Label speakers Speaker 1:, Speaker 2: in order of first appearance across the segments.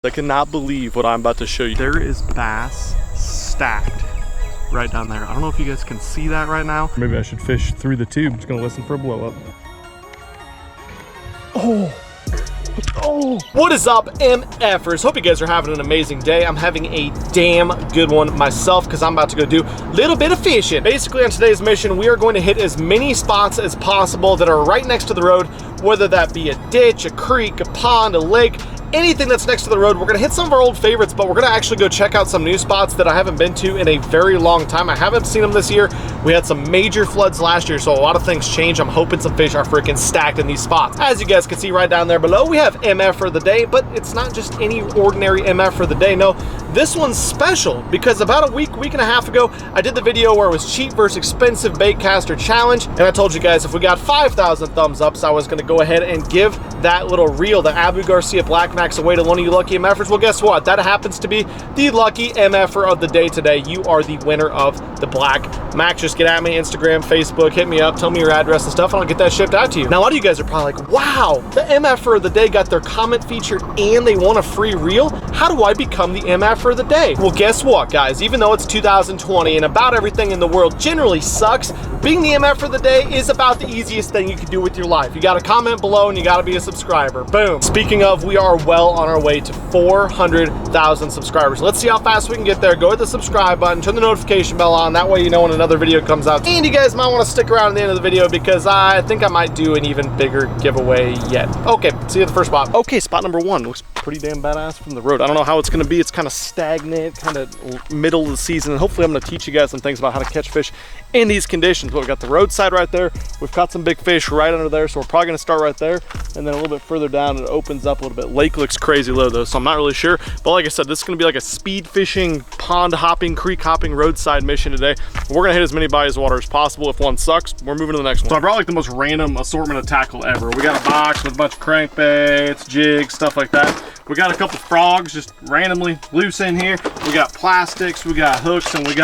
Speaker 1: I cannot believe what I'm about to show you. There is bass stacked right down there. I don't know if you guys can see that right now. Maybe I should fish through the tube. I'm just gonna listen for a blow up. Oh. Oh, what is up, MFers? Hope you guys are having an amazing day. I'm having a damn good one myself because I'm about to go do a little bit of fishing. Basically, on today's mission, we are going to hit as many spots as possible that are right next to the road, whether that be a ditch, a creek, a pond, a lake, anything that's next to the road. We're gonna hit some of our old favorites, but we're gonna actually go check out some new spots that I haven't been to in a very long time. I haven't seen them this year. We had some major floods last year, so a lot of things changed. I'm hoping some fish are freaking stacked in these spots. As you guys can see right down there below, we have MF for the day, but it's not just any ordinary MF for the day. No, this one's special because about a week and a half ago, I did the video where it was cheap versus expensive bait caster challenge, and I told you guys if we got 5,000 thumbs ups, I was gonna go ahead and give that little reel, the Abu Garcia Black Max, away to one of you lucky MFers. Well, guess what? That happens to be the lucky MFer of the day today. You are the winner of the Black Max. Just get at me, Instagram, Facebook, hit me up, tell me your address and stuff, and I'll get that shipped out to you. Now, a lot of you guys are probably like, wow, the MFer of the day got their comment featured and they won a free reel. How do I become the MFer of the day? Well, guess what, guys? Even though it's 2020 and about everything in the world generally sucks, being the MFer of the day is about the easiest thing you can do with your life. You got to comment below and you got to be a subscriber. Boom. Speaking of, we are well on our way to 400,000 subscribers. Let's see how fast we can get there. Go hit the subscribe button, turn the notification bell on. That way you know when another video comes out. And you guys might want to stick around at the end of the video because I think I might do an even bigger giveaway yet. Okay, see you at the first spot. Okay, spot number one looks pretty damn badass from the road. I don't know how it's going to be. It's kind of stagnant, kind of middle of the season. And hopefully I'm going to teach you guys some things about how to catch fish in these conditions. But we've got the roadside right there. We've caught some big fish right under there. So we're probably going to start right there. And then a little bit further down, it opens up a little bit. Lake looks crazy low though, so I'm not really sure. But like I said, this is going to be like a speed fishing, pond hopping, creek hopping, roadside mission today. We're going to hit as many bodies of water as possible. If one sucks, we're moving to the next one. So I brought like the most random assortment of tackle ever. We got a box with a bunch of crankbaits, jigs, stuff like that. We got a couple frogs just randomly loose in here. We got plastics, we got hooks, and we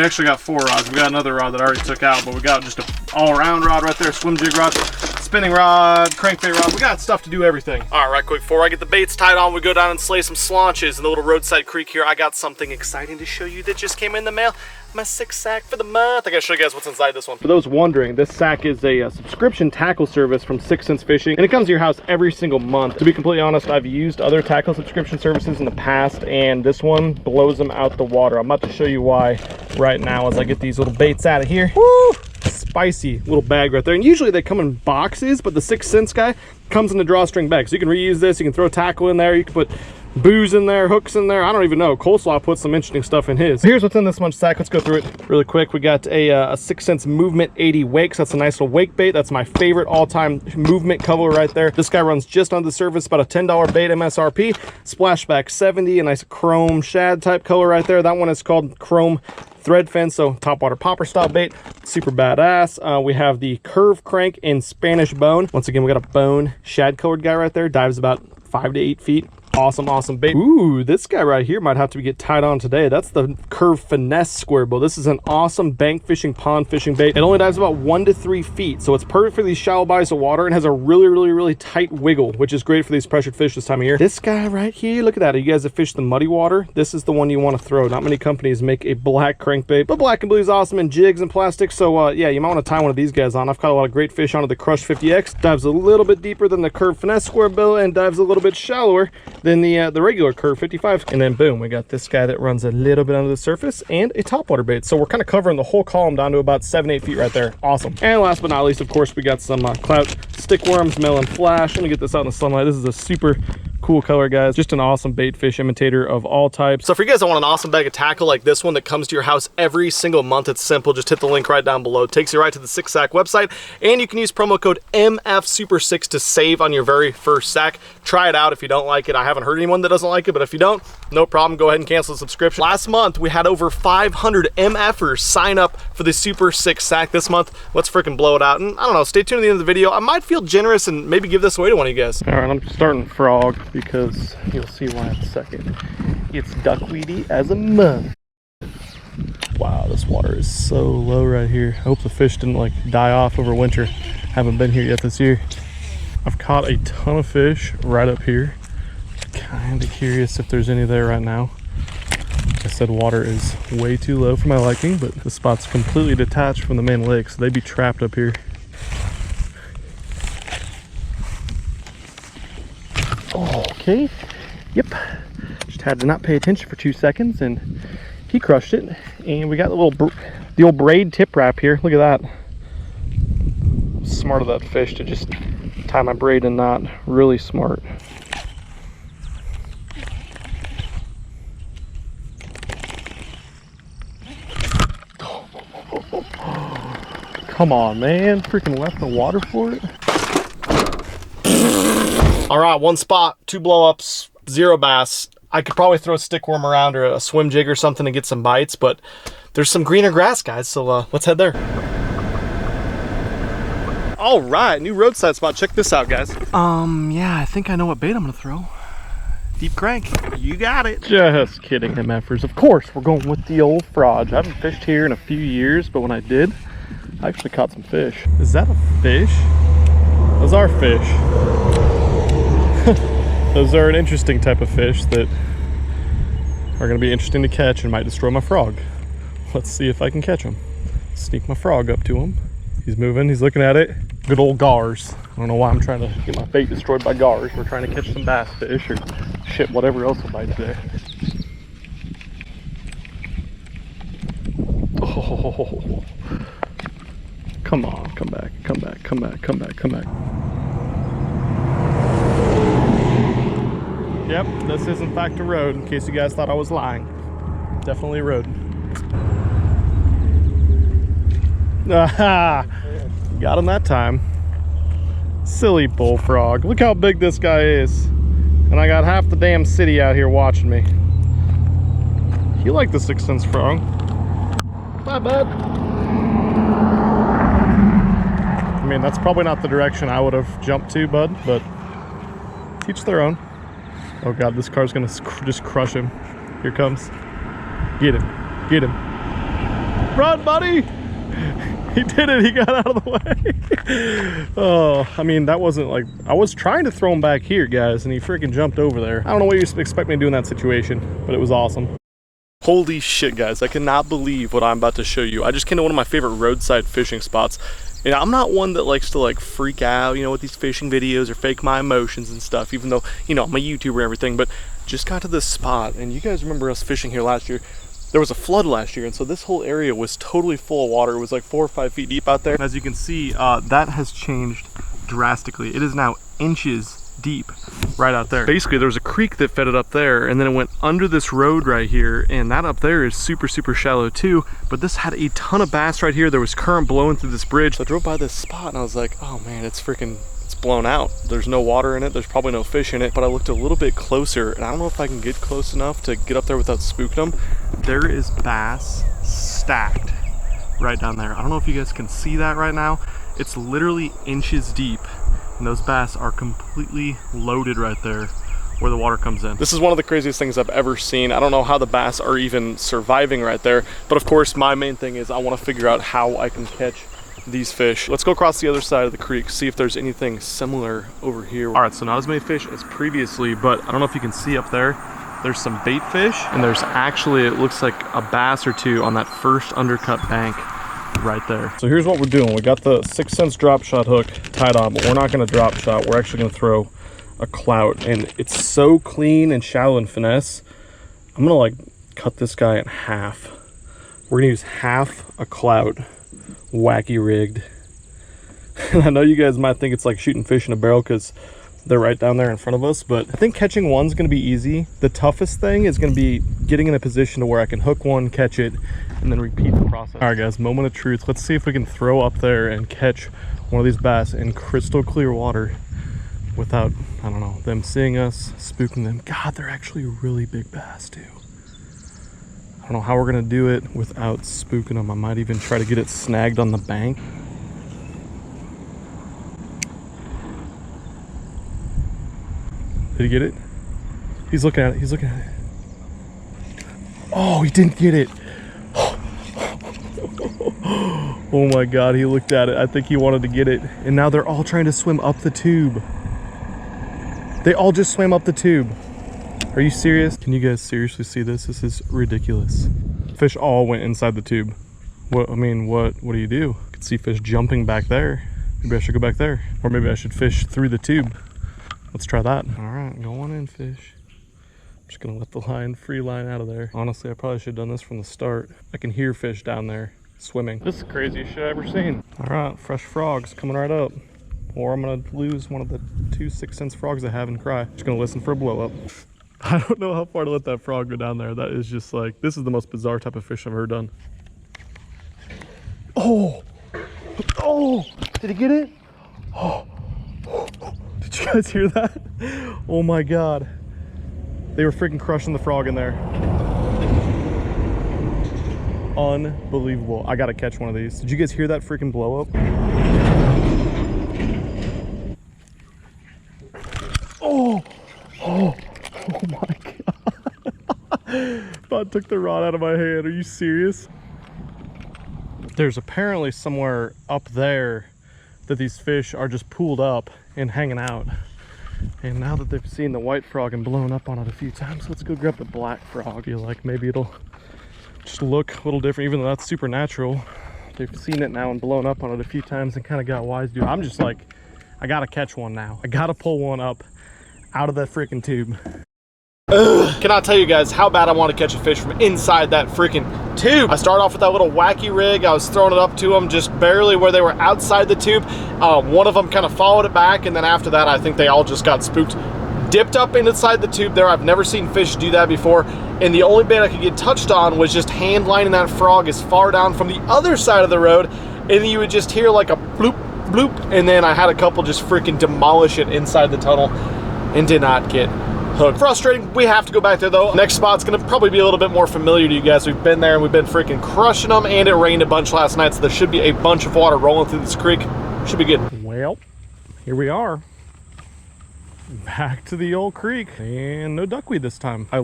Speaker 1: actually got 4 rods. We got another rod that I already took out, but we got just an all-around rod right there, swim jig rod, spinning rod, crankbait rod. We got stuff to do everything. All right, quick, before I get the baits tied on, we go down and slay some slaunches in the little roadside creek here. I got something exciting to show you that just came in the mail. My 6th sack for the month. I gotta show you guys what's inside this one. For those wondering, this sack is a subscription tackle service from 6 Cents Fishing, and it comes to your house every single month. To be completely honest, I've used other tackle subscription services in the past, and this one blows them out the water. I'm about to show you why right now as I get these little baits out of here. Woo! Spicy little bag right there. And usually they come in boxes, but the 6 Cents guy comes in the drawstring bag. So you can reuse this, you can throw tackle in there, you can put booze in there, hooks in there. I don't even know. Coleslaw put some interesting stuff in his. Here's what's in this much sack. Let's go through it really quick. We got a 6 Cents Movement 80 wakes. That's a nice little wake bait. That's my favorite all-time movement color right there. This guy runs just under the surface, about a $10 bait MSRP. Splashback 70, a nice chrome shad type color right there. That one is called Chrome Thread Fin, so topwater popper style bait, super badass. We have the Curve Crank in Spanish Bone. Once again, we got a bone shad colored guy right there, dives about 5 to 8 feet. Awesome bait. Ooh, this guy right here might have to get tied on today. That's the Curve Finesse Square Bill. This is an awesome bank fishing, pond fishing bait. It only dives about 1 to 3 feet, so it's perfect for these shallow bodies of water and has a really tight wiggle, which is great for these pressured fish this time of year. This guy right here, look at that. You guys have fished the muddy water, this is the one you want to throw. Not many companies make a black crankbait, but black and blue is awesome in jigs and plastic. So yeah, you might want to tie one of these guys on. I've caught a lot of great fish onto the Crush 50X. Dives a little bit deeper than the Curve Finesse Square Bill and dives a little bit shallower than the regular Curve 55. And then boom, we got this guy that runs a little bit under the surface and a topwater bait. So we're kind of covering the whole column down to about 7-8 feet right there. Awesome. And last but not least, of course, we got some clout stickworms, melon flash. Let me get this out in the sunlight. This is a super cool color, guys. Just an awesome bait fish imitator of all types. So if you guys want an awesome bag of tackle like this one that comes to your house every single month, it's simple. Just hit the link right down below. It takes you right to the 6 Sack website, and you can use promo code MFSuper6 to save on your very first sack. Try it out. If you don't like it, I haven't heard anyone that doesn't like it, but if you don't, no problem. Go ahead and cancel the subscription. Last month, we had over 500 MFers sign up for the Super 6 Sack. This month, let's freaking blow it out. And I don't know, stay tuned to the end of the video. I might feel generous and maybe give this away to one of you guys. All right, I'm starting frog because you'll see why in a second. It's duckweedy as a mud. Wow, this water is so low right here. I hope the fish didn't like die off over winter. Haven't been here yet this year. I've caught a ton of fish right up here. Kind of curious if there's any there right now. Like I said, water is way too low for my liking, but the spot's completely detached from the main lake, so they'd be trapped up here. Oh, okay. Yep. Just had to not pay attention for 2 seconds, and he crushed it. And we got the old braid tip wrap here. Look at that. Smart of that fish to just tie my braid in knot. Really smart. Come on, man. Freaking left the water for it. All right, 1 spot, 2 blow-ups, 0 bass. I could probably throw a stick worm around or a swim jig or something to get some bites, but there's some greener grass, guys, so let's head there. All right, new roadside spot. Check this out, guys. Yeah, I think I know what bait I'm gonna throw. Deep crank. You got it. Just kidding, MFers. Of course, we're going with the old frog. I haven't fished here in a few years, but when I did, I actually caught some fish. Is that a fish? Those are fish. Those are an interesting type of fish that are going to be interesting to catch and might destroy my frog. Let's see if I can catch him. Sneak my frog up to him. He's moving, he's looking at it. Good old gars. I don't know why I'm trying to get my bait destroyed by gars. We're trying to catch some bass fish or shit, whatever else will bite today. Oh, come on, come back, come back, come back, come back, come back. Yep, this is in fact a road, in case you guys thought I was lying. Definitely a road. Aha! Got him that time. Silly bullfrog. Look how big this guy is. And I got half the damn city out here watching me. You like the 6th Sense frog. Bye, bud. I mean, that's probably not the direction I would have jumped to, bud, but teach their own. Oh God, this car's gonna just crush him. Here comes. Get him, get him. Run, buddy! He did it, he got out of the way. Oh, I mean, that wasn't like, I was trying to throw him back here, guys, and he freaking jumped over there. I don't know what you expect me to do in that situation, but it was awesome. Holy shit, guys, I cannot believe what I'm about to show you. I just came to one of my favorite roadside fishing spots. And I'm not one that likes to like freak out, you know, with these fishing videos or fake my emotions and stuff, even though, you know, I'm a YouTuber and everything, but just got to this spot, and you guys remember us fishing here last year. There was a flood last year, and so this whole area was totally full of water. It was like 4 or 5 feet deep out there. And as you can see, that has changed drastically. It is now inches deep right out there. Basically, there was a creek that fed it up there, and then it went under this road right here, and that up there is super shallow too, but this had a ton of bass right here. There was current blowing through this bridge. So I drove by this spot and I was like, oh man, it's blown out. There's no water in it, there's probably no fish in it, but I looked a little bit closer, and I don't know if I can get close enough to get up there without spooking them. There is bass stacked right down there. I don't know if you guys can see that right now. It's literally inches deep, and those bass are completely loaded right there where the water comes in. This is one of the craziest things I've ever seen. I don't know how the bass are even surviving right there, but of course my main thing is I want to figure out how I can catch these fish. Let's go across the other side of the creek, see if there's anything similar over here. All right, so not as many fish as previously, but I don't know if you can see up there, there's some bait fish, and there's actually, it looks like a bass or two on that first undercut bank right there. So here's what we're doing. We got the 6th Sense drop shot hook tied on, but we're not going to drop shot. We're actually going to throw a clout, and it's so clean and shallow and finesse. I'm going to like cut this guy in half. We're going to use half a clout, wacky rigged. And I know you guys might think it's like shooting fish in a barrel because they're right down there in front of us, but I think catching one's going to be easy. The toughest thing is going to be getting in a position to where I can hook one, catch it, and then repeat the process. All right guys, moment of truth. Let's see if we can throw up there and catch one of these bass in crystal clear water without, I don't know, them seeing us, spooking them. God, they're actually really big bass too. I don't know how we're gonna do it without spooking them. I might even try to get it snagged on the bank. Did he get it? He's looking at it, he's looking at it. Oh, he didn't get it. Oh my God, he looked at it. I think he wanted to get it. And now they're all trying to swim up the tube. They all just swam up the tube. Are you serious? Can you guys seriously see this? This is ridiculous. Fish all went inside the tube. What, I mean, what do you do? I can see fish jumping back there. Maybe I should go back there. Or maybe I should fish through the tube. Let's try that. All right, go on in, fish. I'm just gonna let the line, free line out of there. Honestly, I probably should have done this from the start. I can hear fish down there swimming. This is the craziest shit I've ever seen. All right, fresh frogs coming right up. Or I'm gonna lose one of the 2 6-cent frogs I have and cry. Just gonna listen for a blow up. I don't know how far to let that frog go down there. That is just like, this is the most bizarre type of fish I've ever done. Oh, oh, did he get it? Oh, did you guys hear that? Oh my God. They were freaking crushing the frog in there. Unbelievable. I gotta catch one of these. Did you guys hear that freaking blow up? Oh, oh, oh my God. About took the rod out of my hand. Are you serious? There's apparently somewhere up there that these fish are just pooled up and hanging out. And now that they've seen the white frog and blown up on it a few times, let's go grab the black frog. I feel like maybe it'll just look a little different, even though that's supernatural. They've seen it now and blown up on it a few times and kind of got wise, dude. I'm just like, I gotta catch one now. I gotta pull one up out of that freaking tube. Can I tell you guys how bad I want to catch a fish from inside that freaking tube? I started off with that little wacky rig. I was throwing it up to them just barely where they were outside the tube. One of them kind of followed it back, and then after that, I think they all just got spooked. Dipped up inside the tube there. I've never seen fish do that before, and the only bait I could get touched on was just hand lining that frog as far down from the other side of the road, and then you would just hear like a bloop, bloop, and then I had a couple just freaking demolish it inside the tunnel and did not get hooked. Frustrating. We have to go back there though. Next spot's gonna probably be a little bit more familiar to you guys. We've been there and we've been freaking crushing them, and it rained a bunch last night, so there should be a bunch of water rolling through this creek. Should be good. Well, here we are. Back to the old creek, and no duckweed this time. I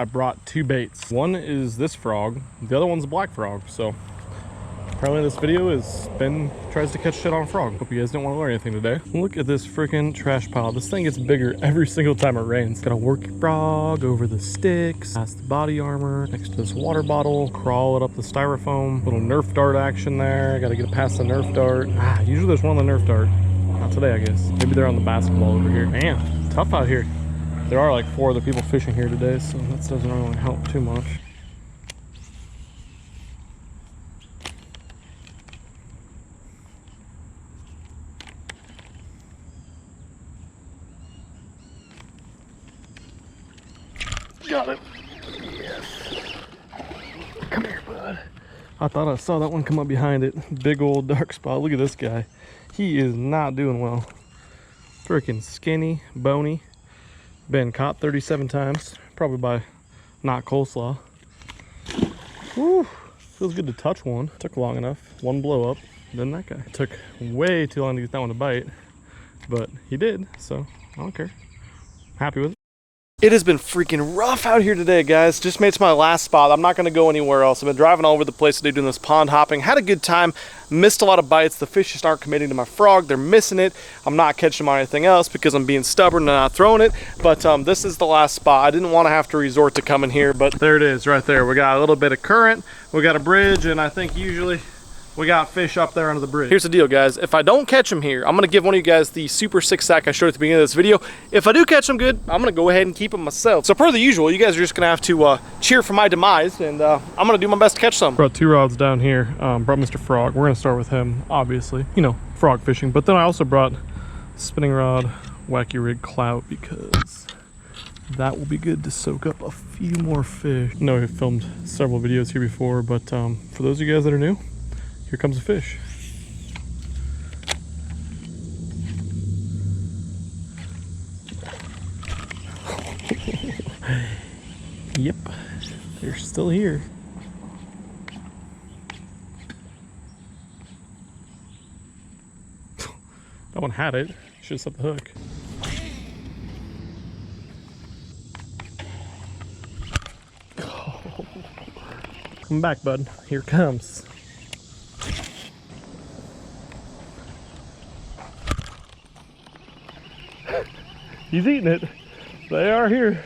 Speaker 1: brought 2 baits. One is this frog, the other one's a black frog. So apparently this video is Ben tries to catch shit on a frog. Hope you guys didn't want to learn anything today. Look at this freaking trash pile. This thing gets bigger every single time it rains. Gotta work your frog over the sticks, past the body armor, next to this water bottle, crawl it up the styrofoam. Little Nerf dart action there. Gotta get it past the Nerf dart. Usually there's one on the Nerf dart. Not today, I guess. Maybe they're on the basketball over here. Man, tough out here. There are like 4 other people fishing here today, so that doesn't really help too much. Got it. Yes. Come here, bud. I thought I saw that one come up behind it. Big old dark spot. Look at this guy. He is not doing well. Freaking skinny, bony. Been caught 37 times. Probably by not coleslaw. Woo. Feels good to touch one. Took long enough. One blow up. Then that guy. Took way too long to get that one to bite. But he did, so I don't care. Happy with it. It has been freaking rough out here today, guys. Just made it to my last spot. I'm not going to go anywhere else. I've been driving all over the place today doing this pond hopping. Had a good time. Missed a lot of bites. The fish just aren't committing to my frog. They're missing it. I'm not catching them on anything else because I'm being stubborn and not throwing it. But this is the last spot. I didn't want to have to resort to coming here, but there it is right there. We got a little bit of current. We got a bridge, and I think usually we got fish up there under the bridge. Here's the deal, guys. If I don't catch them here, I'm gonna give one of you guys the Super 6 sack I showed at the beginning of this video. If I do catch them good, I'm gonna go ahead and keep them myself. So per the usual, you guys are just gonna have to cheer for my demise, and I'm gonna do my best to catch some. Brought 2 rods down here. Brought Mr. Frog. We're gonna start with him, obviously. You know, frog fishing. But then I also brought spinning rod, wacky rig clout, because that will be good to soak up a few more fish. I know we've filmed several videos here before, but for those of you guys that are new, here comes a fish. Yep, they're still here. That one had it. Should have set the hook. Oh. Come back, bud. Here it comes. He's eating it. They are here.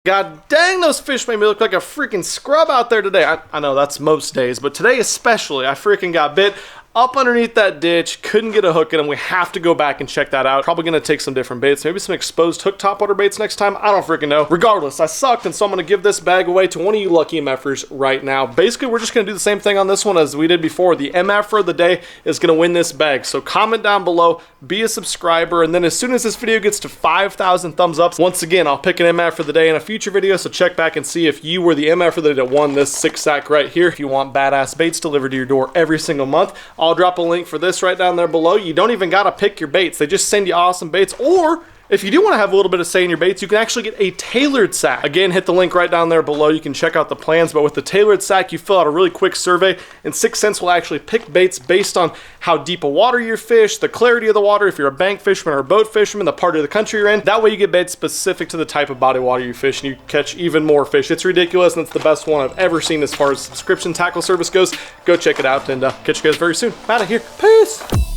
Speaker 1: God dang, those fish made me look like a freaking scrub out there today. I know that's most days, but today especially, I freaking got bit up underneath that ditch, couldn't get a hook in them. We have to go back and check that out. Probably gonna take some different baits, maybe some exposed hook topwater baits next time. I don't freaking know. Regardless, I sucked, and so I'm gonna give this bag away to one of you lucky MFers right now. Basically, we're just gonna do the same thing on this one as we did before. The MFer of the day is gonna win this bag. So comment down below, be a subscriber, and then as soon as this video gets to 5,000 thumbs up, once again, I'll pick an MF for the day in a future video, so check back and see if you were the MF for the day that won this 6-sack right here. If you want badass baits delivered to your door every single month, I'll drop a link for this right down there below. You don't even gotta pick your baits. They just send you awesome baits. Or if you do want to have a little bit of say in your baits, you can actually get a tailored sack. Again, hit the link right down there below. You can check out the plans, but with the tailored sack, you fill out a really quick survey, and 6 Cents will actually pick baits based on how deep a water you fish, the clarity of the water, if you're a bank fisherman or a boat fisherman, the part of the country you're in. That way you get baits specific to the type of body water you fish, and you catch even more fish. It's ridiculous, and it's the best one I've ever seen as far as subscription tackle service goes. Go check it out, and catch you guys very soon. I'm out of here. Peace!